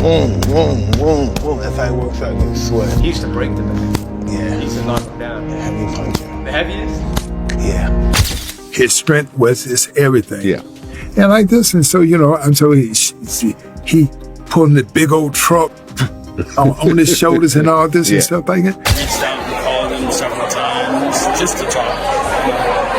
boom, boom, boom, boom. That's how it works out, get sweat. He used to break the man. Yeah. He used to knock him down. Heavy puncher. The heaviest? Yeah. His strength was his everything. Yeah. And like this, and so, and so he pulling the big old truck on his shoulders and all this and stuff like that. Reached out and called him several times just to talk.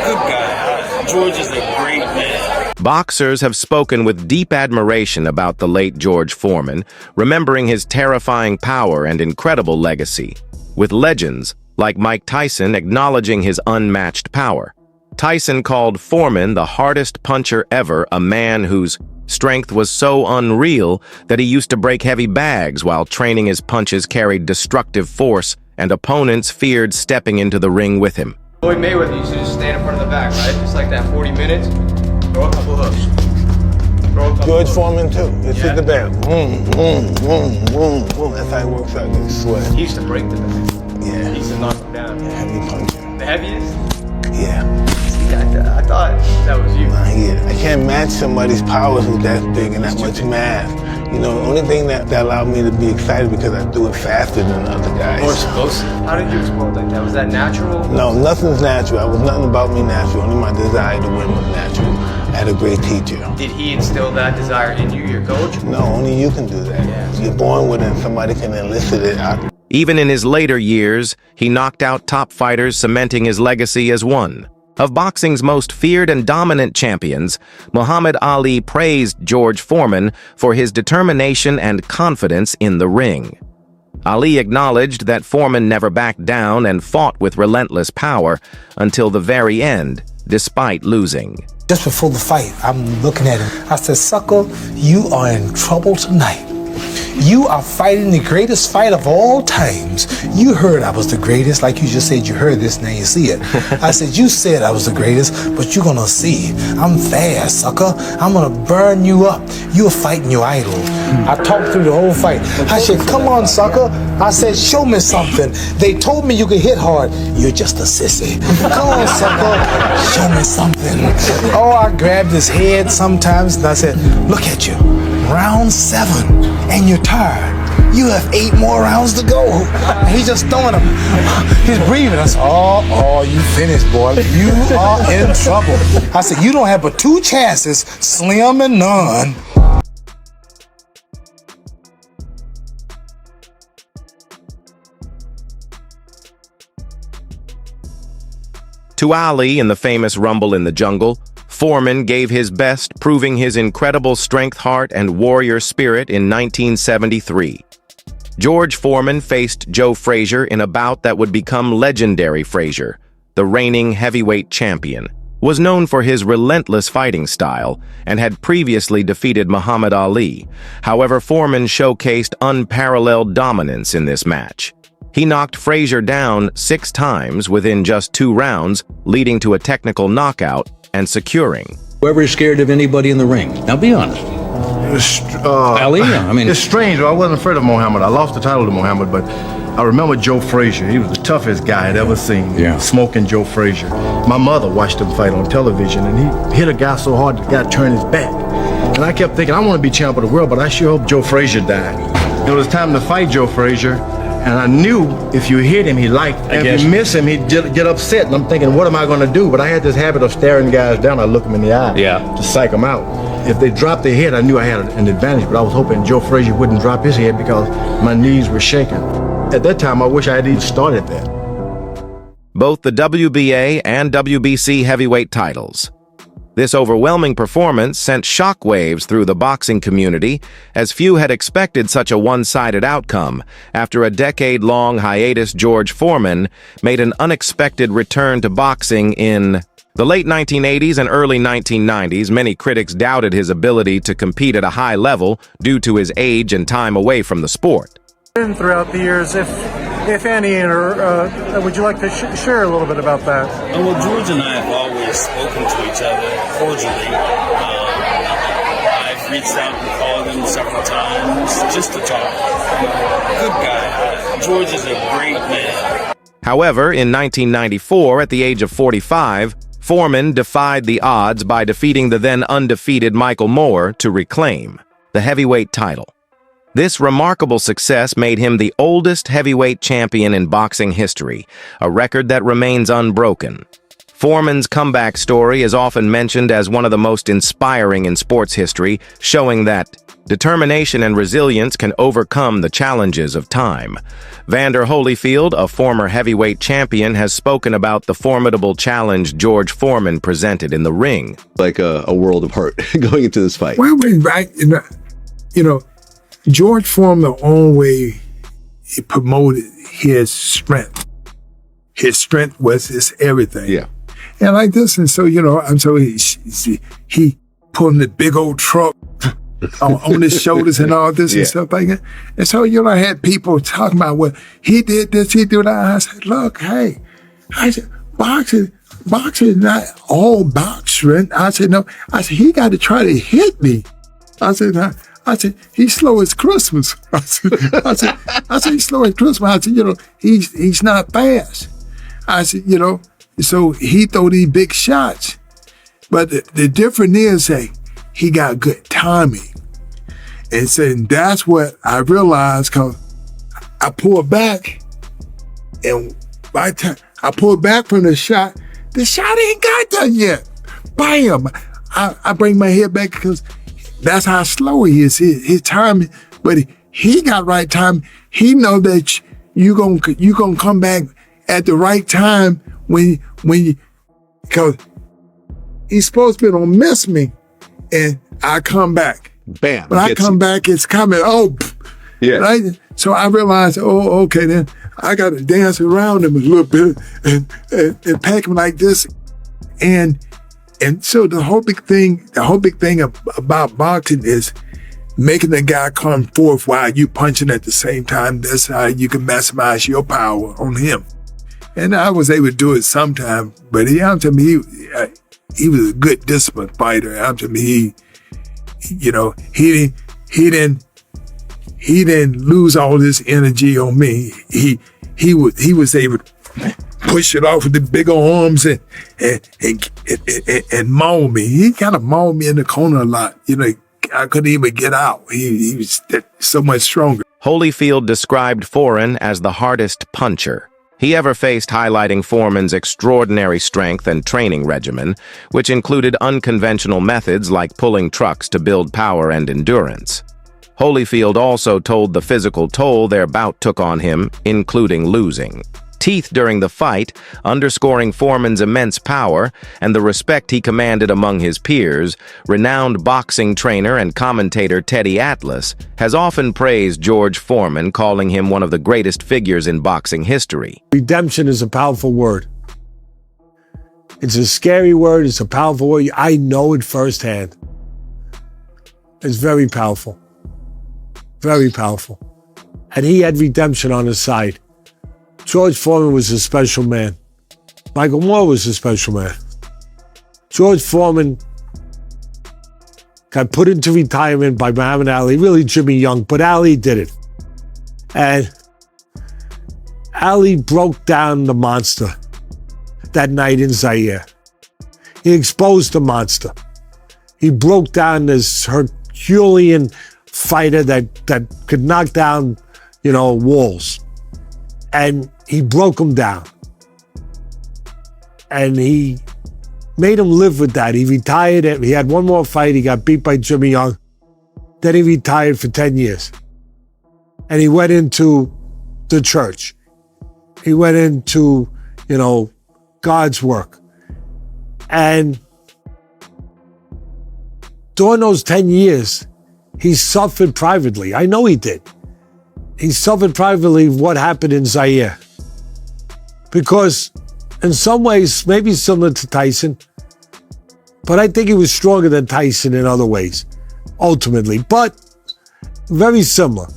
Good guy. George is a great man. Boxers have spoken with deep admiration about the late George Foreman, remembering his terrifying power and incredible legacy, with legends like Mike Tyson acknowledging his unmatched power. Tyson called Foreman the hardest puncher ever, a man whose strength was so unreal that he used to break heavy bags while training his punches carried destructive force, and opponents feared stepping into the ring with him. Floyd Mayweather used to just stand in front of the back, right? Just like that 40 minutes, throw a couple hooks. George Foreman too. It's at the back. Boom, boom, boom, boom, boom. That's how it works out, get sweat. He used to break the man. Yeah. He used to knock him down. Heavy puncher. The heaviest? Yeah. I thought that was you. I can't match somebody's powers who's that big and that much mass. The only thing that allowed me to be excited because I do it faster than other guys. More explosive. How did you explode like that? Was that natural? No, nothing's natural. It was nothing about me natural. Only my desire to win was natural. I had a great teacher. Did he instill that desire in you, your coach? No, only you can do that. Yeah. You're born with it and somebody can elicit it out. Even in his later years, he knocked out top fighters, cementing his legacy as one of boxing's most feared and dominant champions. Muhammad Ali praised George Foreman for his determination and confidence in the ring. Ali acknowledged that Foreman never backed down and fought with relentless power until the very end, despite losing. Just before the fight, I'm looking at him. I said, "Sucker, you are in trouble tonight. You are fighting the greatest fight of all times. You heard I was the greatest, like you just said you heard this, now you see it. I said, you said I was the greatest, but you're gonna see. I'm fast, sucker. I'm gonna burn you up. You're fighting your idol." I talked through the whole fight. I said, "Come on, sucker." I said, "Show me something. They told me you could hit hard. You're just a sissy. Come on, sucker. Show me something." Oh, I grabbed his head sometimes and I said, "Look at you. Round 7, and you're tired. You have 8 more rounds to go." He's just throwing them. He's breathing. I said, oh, you finished, boy. You are in trouble. I said, "You don't have but 2 chances, slim and none." To Ali in the famous Rumble in the Jungle, Foreman gave his best, proving his incredible strength, heart, and warrior spirit in 1973. George Foreman faced Joe Frazier in a bout that would become legendary. Frazier, the reigning heavyweight champion, was known for his relentless fighting style and had previously defeated Muhammad Ali. However, Foreman showcased unparalleled dominance in this match. He knocked Frazier down 6 times within just 2 rounds, leading to a technical knockout and securing. Whoever is scared of anybody in the ring. Now be honest. Ali, I mean, it's strange. I wasn't afraid of Muhammad. I lost the title to Muhammad, but I remember Joe Frazier. He was the toughest guy I'd ever seen. Yeah. Smoking Joe Frazier. My mother watched him fight on television, and he hit a guy so hard the guy turned his back. And I kept thinking, I want to be champ of the world, but I sure hope Joe Frazier died. It was time to fight Joe Frazier. And I knew if you hit him, he liked it. If you miss him, he'd get upset. And I'm thinking, what am I going to do? But I had this habit of staring guys down. I look them in the eye to psych them out. If they dropped their head, I knew I had an advantage. But I was hoping Joe Frazier wouldn't drop his head because my knees were shaking. At that time, I wish I had even started that. Both the WBA and WBC heavyweight titles. This overwhelming performance sent shockwaves through the boxing community, as few had expected such a one-sided outcome. After a decade-long hiatus, George Foreman made an unexpected return to boxing in the late 1980s and early 1990s. Many critics doubted his ability to compete at a high level due to his age and time away from the sport. Throughout the years, if any, would you like to share a little bit about that? Well, George and I have always spoken to each other cordially. I've reached out and called him several times just to talk. Good guy. George is a great man. However, in 1994, at the age of 45, Foreman defied the odds by defeating the then undefeated Michael Moore to reclaim the heavyweight title. This remarkable success made him the oldest heavyweight champion in boxing history, a record that remains unbroken. Foreman's comeback story is often mentioned as one of the most inspiring in sports history, showing that determination and resilience can overcome the challenges of time. Vander Holyfield, a former heavyweight champion, has spoken about the formidable challenge George Foreman presented in the ring. Like a world of hurt going into this fight. Well, right, George Foreman, the only way he promoted his strength. His strength was his everything. Yeah. And like this, and so, he pulling the big old truck on his shoulders and all this and stuff like that. And so, I had people talking about, well, he did this, he did that. I said, look, hey, boxing is not all boxing. I said, no. I said, he got to try to hit me. I said, he's slow as Christmas. I said, he's slow as Christmas. I said, he's not fast. I said, so he throw these big shots. But the difference is, he got good timing. And so that's what I realized, because I pulled back, and by the time I pulled back from the shot ain't got done yet. Bam! I bring my head back because that's how slow he is, his timing. But he got right time. He know that you gonna come back at the right time when you, because he's supposed to be gonna miss me, and I come back. Bam! When I come back, it's coming. Yeah. Right? So I realized, okay, then I got to dance around him a little bit and pack him like this, and so the whole big thing about boxing is making the guy come forth while you punching at the same time. That's how you can maximize your power on him. And I was able to do it sometime, but he was a good disciplined fighter. He didn't lose all this energy on me. He was able to push it off with the bigger arms and maul me. He kind of mauled me in the corner a lot. I couldn't even get out. He was so much stronger. Holyfield described Foreman as the hardest puncher he ever faced, highlighting Foreman's extraordinary strength and training regimen, which included unconventional methods like pulling trucks to build power and endurance. Holyfield also told the physical toll their bout took on him, including losing teeth during the fight, underscoring Foreman's immense power and the respect he commanded among his peers. Renowned boxing trainer and commentator Teddy Atlas has often praised George Foreman, calling him one of the greatest figures in boxing history. Redemption is a powerful word. It's a scary word. It's a powerful word. I know it firsthand. It's very powerful. Very powerful. And he had redemption on his side. George Foreman was a special man. Michael Moore was a special man. George Foreman got put into retirement by Muhammad Ali, really Jimmy Young, but Ali did it. And Ali broke down the monster that night in Zaire. He exposed the monster. He broke down this Herculean fighter that could knock down, walls. And he broke him down. And he made him live with that. He retired. He had one more fight. He got beat by Jimmy Young. Then he retired for 10 years. And he went into the church. He went into, God's work. And during those 10 years, he suffered privately. I know he did. He suffered privately what happened in Zaire. Because in some ways, maybe similar to Tyson, but I think he was stronger than Tyson in other ways, ultimately. But very similar,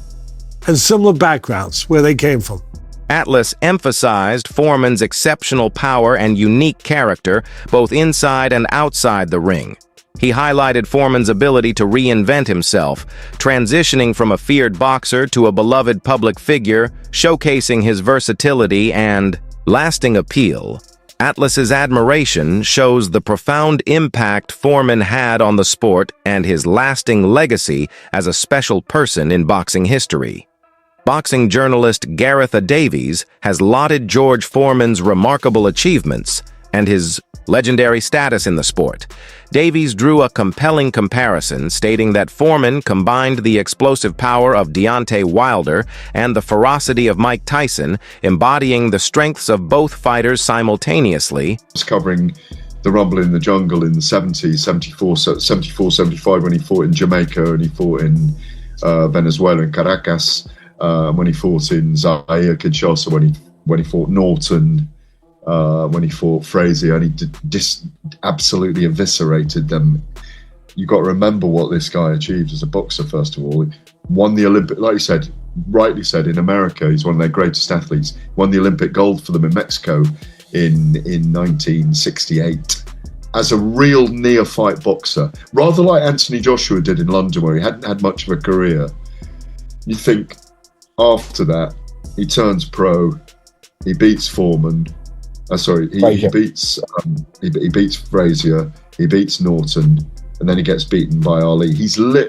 and similar backgrounds where they came from. Atlas emphasized Foreman's exceptional power and unique character, both inside and outside the ring. He highlighted Foreman's ability to reinvent himself, transitioning from a feared boxer to a beloved public figure, showcasing his versatility and lasting appeal. Atlas's admiration shows the profound impact Foreman had on the sport and his lasting legacy as a special person in boxing history. Boxing journalist Gareth A. Davies has lauded George Foreman's remarkable achievements and his legendary status in the sport. Davies drew a compelling comparison, stating that Foreman combined the explosive power of Deontay Wilder and the ferocity of Mike Tyson, embodying the strengths of both fighters simultaneously. Covering the Rumble in the Jungle in the 70s, 74, 75, when he fought in Jamaica, and he fought in Venezuela, in Caracas, when he fought in Zaire, Kinshasa, when he fought Norton, when he fought Frazier, and he absolutely eviscerated them. You got to remember what this guy achieved as a boxer. First of all, he won the Olympic, like you said, rightly said, in America. He's one of their greatest athletes. Won the Olympic gold for them in Mexico in 1968. As a real neophyte boxer, rather like Anthony Joshua did in London, where he hadn't had much of a career. You think after that he turns pro, he beats Foreman. He beats Frazier, he beats Norton, and then he gets beaten by Ali. He's like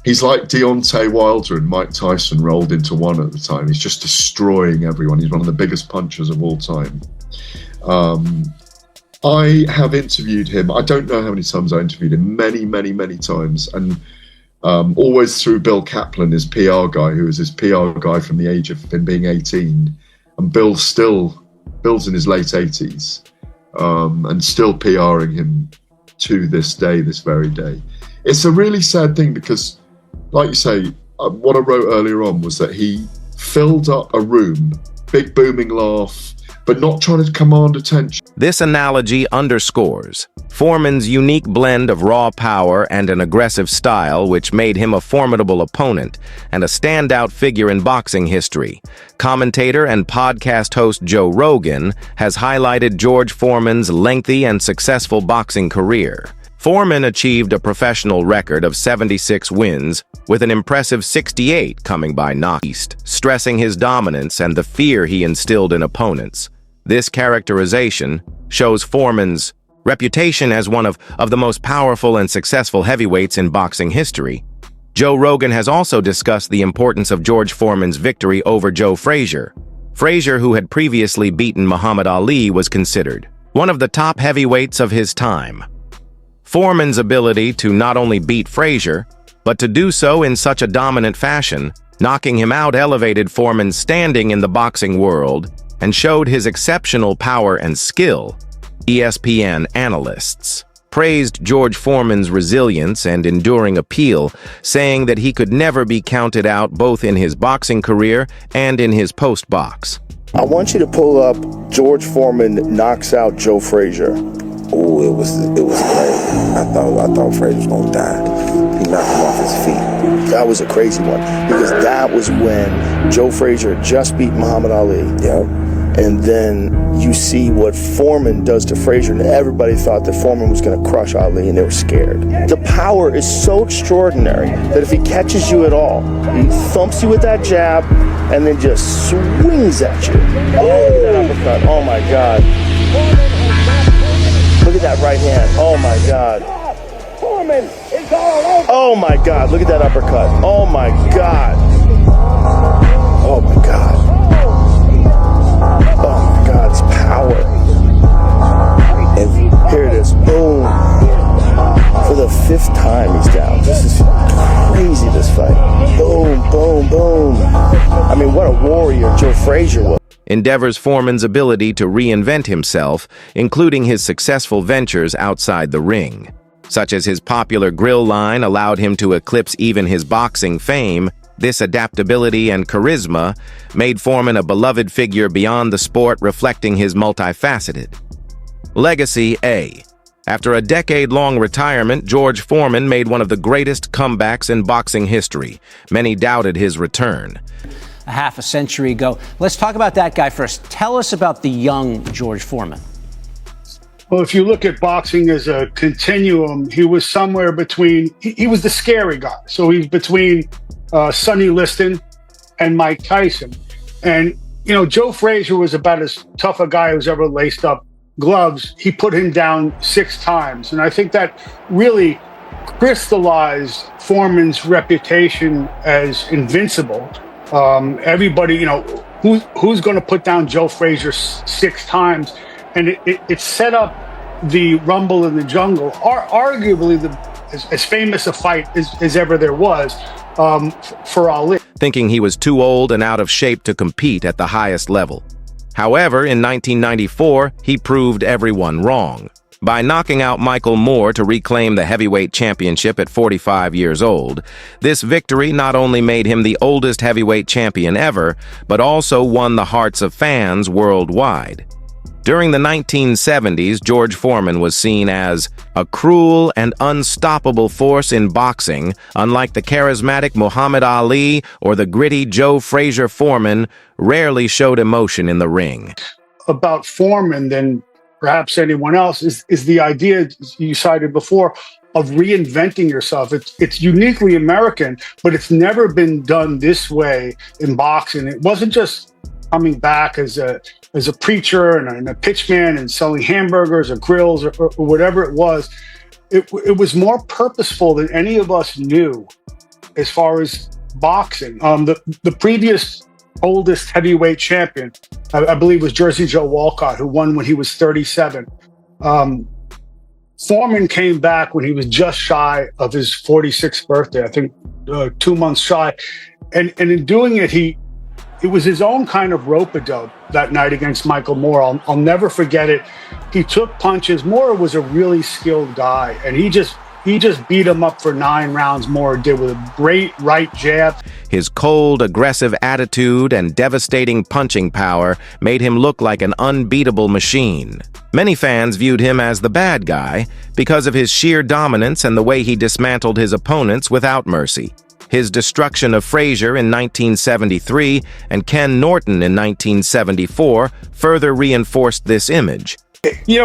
Deontay Wilder and Mike Tyson rolled into one at the time. He's just destroying everyone. He's one of the biggest punchers of all time. I have interviewed him. I don't know how many times I interviewed him. Many, many, many times. And always through Bill Kaplan, his PR guy, who was his PR guy from the age of him being 18. And Bill's in his late 80s, and still PRing him to this day, this very day. It's a really sad thing because, like you say, what I wrote earlier on was that he filled up a room, big booming laugh, but not trying to command attention. This analogy underscores Foreman's unique blend of raw power and an aggressive style, which made him a formidable opponent and a standout figure in boxing history. Commentator and podcast host Joe Rogan has highlighted George Foreman's lengthy and successful boxing career. Foreman achieved a professional record of 76 wins, with an impressive 68 coming by knockout, stressing his dominance and the fear he instilled in opponents. This characterization shows Foreman's reputation as one of the most powerful and successful heavyweights in boxing history. Joe Rogan has also discussed the importance of George Foreman's victory over Joe Frazier. Frazier, who had previously beaten Muhammad Ali, was considered one of the top heavyweights of his time. Foreman's ability to not only beat Frazier, but to do so in such a dominant fashion, knocking him out, elevated Foreman's standing in the boxing world and showed his exceptional power and skill. ESPN analysts praised George Foreman's resilience and enduring appeal, saying that he could never be counted out both in his boxing career and in his post-box. I want you to pull up George Foreman knocks out Joe Frazier. Oh, it was great. I thought Frazier was gonna die. He knocked him off his feet. That was a crazy one because that was when Joe Frazier just beat Muhammad Ali. Yeah. And then you see what Foreman does to Frazier, and everybody thought that Foreman was going to crush Ali, and they were scared. The power is so extraordinary that if he catches you at all, he thumps you with that jab, and then just swings at you. Oh, that uppercut! Oh my God! Look at that right hand! Oh my God! Foreman is all over! Oh my God! Look at that uppercut! Oh my God! Oh my God! Oh my God, it's power. And here it is. Boom. For the 5th time he's down. This is crazy, this fight. Boom, boom, boom. I mean, what a warrior Joe Frazier was. Endeavors Foreman's ability to reinvent himself, including his successful ventures outside the ring. Such as his popular grill line allowed him to eclipse even his boxing fame. This adaptability and charisma made Foreman a beloved figure beyond the sport, reflecting his multifaceted legacy. After a decade-long retirement, George Foreman made one of the greatest comebacks in boxing history. Many doubted his return. A half a century ago. Let's talk about that guy first. Tell us about the young George Foreman. Well, if you look at boxing as a continuum, he was somewhere between, he was the scary guy. So he's between Sonny Liston and Mike Tyson. And Joe Frazier was about as tough a guy who's ever laced up gloves. He put him down 6 times. And I think that really crystallized Foreman's reputation as invincible. Everybody, who's going to put down Joe Frazier 6 times? And it set up the Rumble in the Jungle, arguably as famous a fight as ever there was for Ali. Thinking he was too old and out of shape to compete at the highest level. However, in 1994, he proved everyone wrong. By knocking out Michael Moore to reclaim the heavyweight championship at 45 years old, this victory not only made him the oldest heavyweight champion ever, but also won the hearts of fans worldwide. During the 1970s, George Foreman was seen as a cruel and unstoppable force in boxing, unlike the charismatic Muhammad Ali or the gritty Joe Frazier. Foreman rarely showed emotion in the ring. About Foreman than perhaps anyone else is the idea you cited before of reinventing yourself. It's uniquely American, but it's never been done this way in boxing. It wasn't just coming back as a preacher and a pitchman and selling hamburgers or grills or whatever it was. It was more purposeful than any of us knew as far as boxing. The previous oldest heavyweight champion, I believe, was Jersey Joe Walcott, who won when he was 37. Foreman came back when he was just shy of his 46th birthday, I think 2 months shy. And in doing it, it was his own kind of rope-a-dope that night against Michael Moore. I'll never forget it. He took punches. Moore was a really skilled guy, and he just beat him up for 9 rounds. Moore did, with a great right jab. His cold, aggressive attitude and devastating punching power made him look like an unbeatable machine. Many fans viewed him as the bad guy because of his sheer dominance and the way he dismantled his opponents without mercy. His destruction of Frazier in 1973 and Ken Norton in 1974 further reinforced this image. He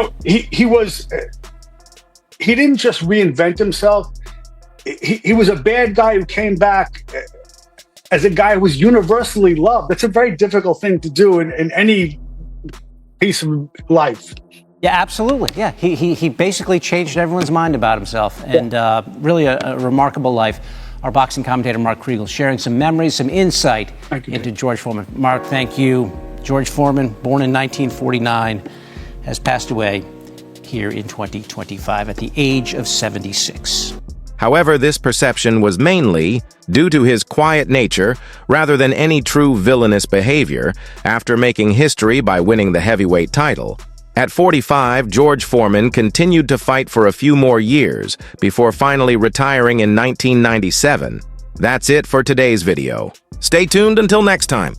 didn't just reinvent himself. He was a bad guy who came back as a guy who was universally loved. That's a very difficult thing to do in any piece of life. Yeah, absolutely. Yeah, he basically changed everyone's mind about himself, and really a remarkable life. Our boxing commentator, Mark Kriegel, sharing some memories, some insight into George Foreman. Mark, thank you. George Foreman, born in 1949, has passed away here in 2025 at the age of 76. However, this perception was mainly due to his quiet nature rather than any true villainous behavior after making history by winning the heavyweight title. At 45, George Foreman continued to fight for a few more years before finally retiring in 1997. That's it for today's video. Stay tuned until next time.